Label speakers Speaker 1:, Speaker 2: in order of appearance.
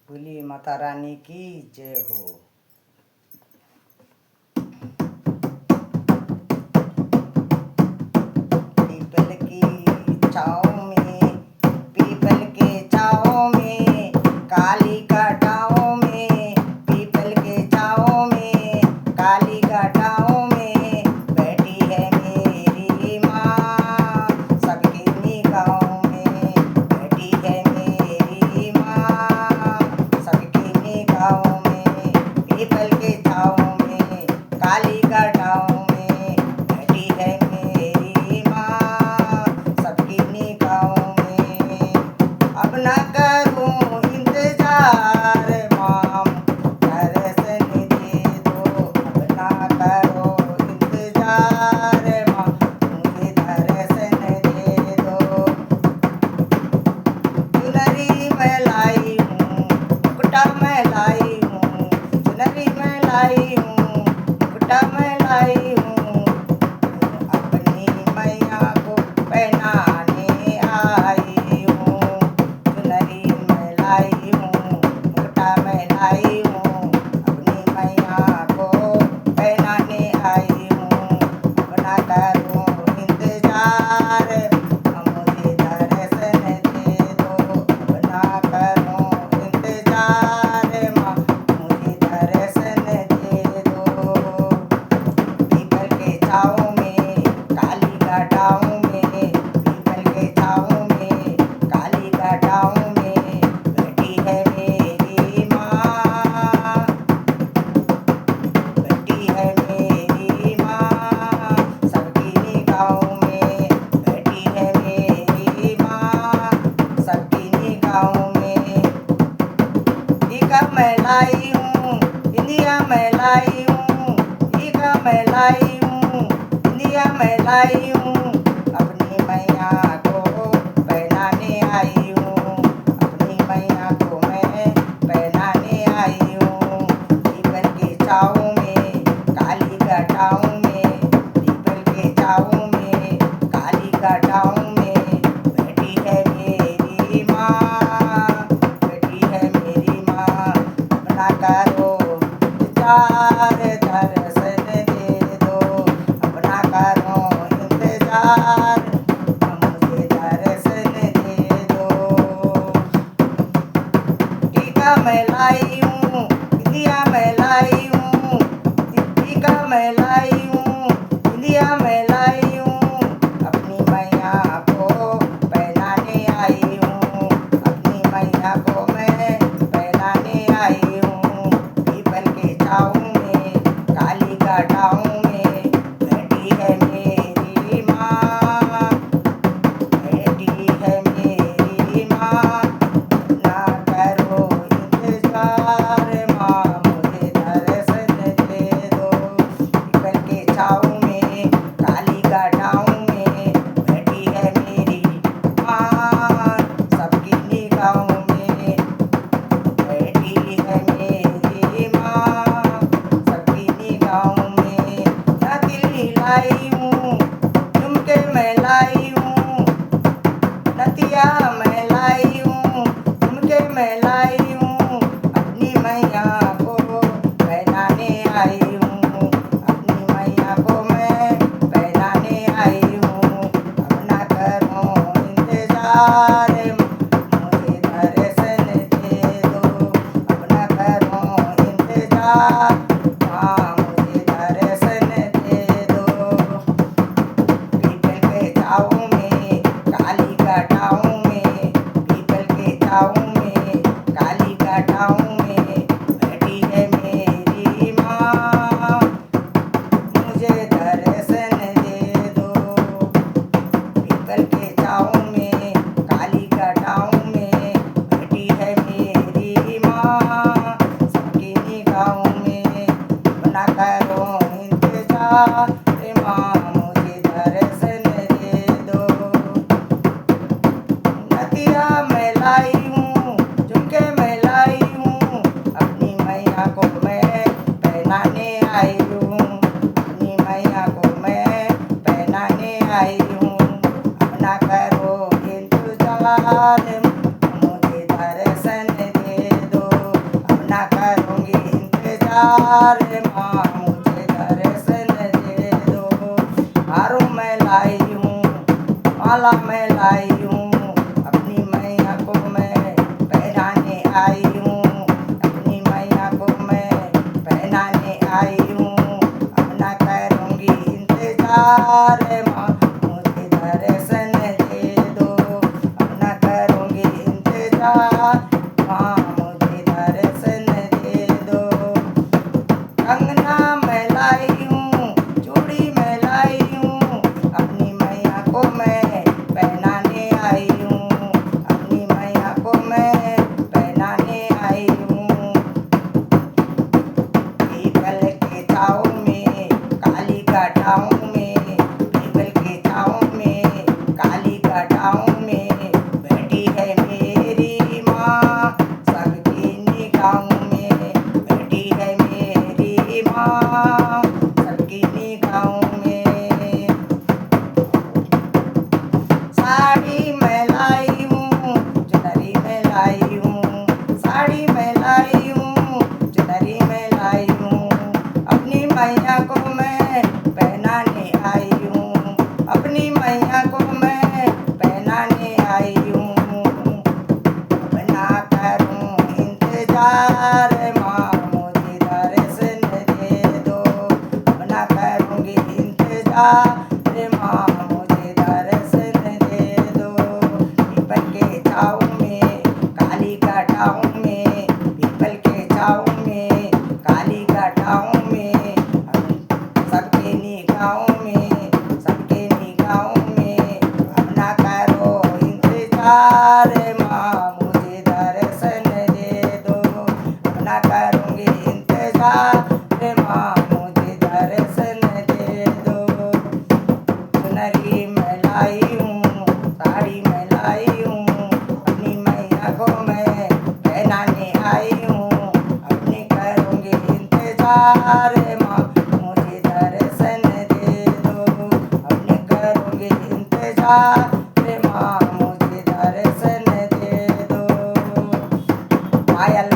Speaker 1: बोली माता रानी की जय हो। पीपल की छाँव में, पीपल के छाँव में, काली घटाओं में, पीपल के छाँव में, काली घटाओं में बैठी है मेरी माँ सबकी निगाहों में, बैठी है मेरी माँ सबकी निगाहों में, पीपल के छाँव में, काली घटाओं में बैठी है मेरी माँ सबकी निगाहों में। अब ना करूँ इंतजार माँ दर्शन दे दो, अब ना करो इंतजार माँ मुझे दर्शन दे दो। चुनरी मैं लाई हूँ, मुकुटा मैं लाई हूँ, चुनरी मैं लाई हूँ, मुकुटा मैं लाई हूँ, अपनी मैया को पहनाने आई हूँ। चुनरी मैं लाई हूँ, मुकुटा मैं लाई हूँ, अपनी मैया को पहनाने आई हूँ। अपना करूँ इंतजार मुझे दर्शन दे दो, अपना करूँ इंतजार माँ मुझे दर्शन दे दो। पीपल के छाँव में, काली घटाओं में, पीपल के छाँव में, काली घटाओं में बैठी है मेरी माँ, बैठी है मेरी माँ सबकी निगाहों में, बैठी है मेरी माँ सबकी निगाहों में। टीका मैं लाई हूँ, इंदिया मैं लाई हूँ, टीका मैं लाई हूँ, इंदिया मैं लाई हूँ, अपनी मैया को पहनाने आई हूँ, अपनी मैया को मैं पहनाने आई हूँ। पीपल के छाँव में, काली घटाओं में, पीपल के छाँव में, काली घटाओं में बैठी है मेरी माँ, बैठी है मेरी माँ। अपना करो इंतजार दर्शन दे दो, अपना करो इंतजार मुझे दर्शन दे दो। टीका मैं लाई हूँ, इंदिया मैं लाई हूँ, टीका मैं लाई हूँ, इंदिया मैं लाई हूँ, अपनी मैया को पहनाने आई हूँ, अपनी मैया को मैं पहनाने आई हूँ। पीपल के छाँव में, काली घटाओं में बैठी है मेरी माँ, बैठी है मेरी माँ। ना करो इंतजार माँ मुझे दर्शन दे दो। पीपल के छाँव में, काली घटाओं में बैठी है मेरी माँ सबकी निगाहों में, बैठी है मेरी माँ सबकी निगाहों में। ना दिल्ली लाई हूँ, झुमके मैं लाई हूँ, नथिया मैं लाई हूँ, झुमके मैं लाई हूँ, अपनी मैया को पहनाने आई हूँ, अपनी मैया को मैं पहनाने आई हूँ। अपना करूँ इंतजार मुझे दर्शन दे दो, अपना करूँ इंतजार हाँ मुझे दर्शन दे दो। पीपल के छाँव में, काली घटाओं में, पीपल के छाँव में, काली आई हूँ, अपनी मैया को मैं पहनाने आई हूँ। अब ना करूँगी इंतजार माँ, मुझे दर्शन दे दो। अब ना करूँगी इंतजार माँ, मुझे दर्शन दे दो। कंगना मैं लाई हूँ, चूड़ी मैं लाई हूँ, अपनी मैया को मैं पहनाने आई हूँ। अपनी मैया को मैं पहनाने आई हूँ। पीपल के छाँव में, काली का छाँव में, पीपल के छाँव में, काली का छाँव में बैठी है मेरी माँ, सबकी निगाहों में बैठी है मेरी माँ, सबकी निगाहों में। साड़ी मैं लाई हूँ, चुनरी मैं लाई हूँ, साड़ी मैं लाई हूँ, चुनरी मैं लाई हूँ, अपनी मैया को मैं पहनाने आई हूँ। अपनी मैया को मैं पहनाने आई हूँ। अब ना करूँ इंतजार माँ, मुझे दर्शन दे दो। अब ना करूँगी इंतजार माँ, मुझे दर्शन दे दो। पीपल के छाँव में, काली का छाँव में, पीपल के छाँव में, काली का छाँव में, सबके निगाहों में, सबके निगाहों में। अब ना करो इंतजार माँ, मुझे दर्शन दे दो। अब ना करूँगी इंतजार माँ, मुझे दर्शन दे दो। चुनरी मैं लाई हूँ, साड़ी मैं लाई हूँ, अपनी मैया को मैं पहनाने आई हूँ। अपनी करूँगी इंतजार माँ, मुझे दर्शन दे दो। अपनी करूँगी इंतजार माँ, मुझे दर्शन दे दो। पायल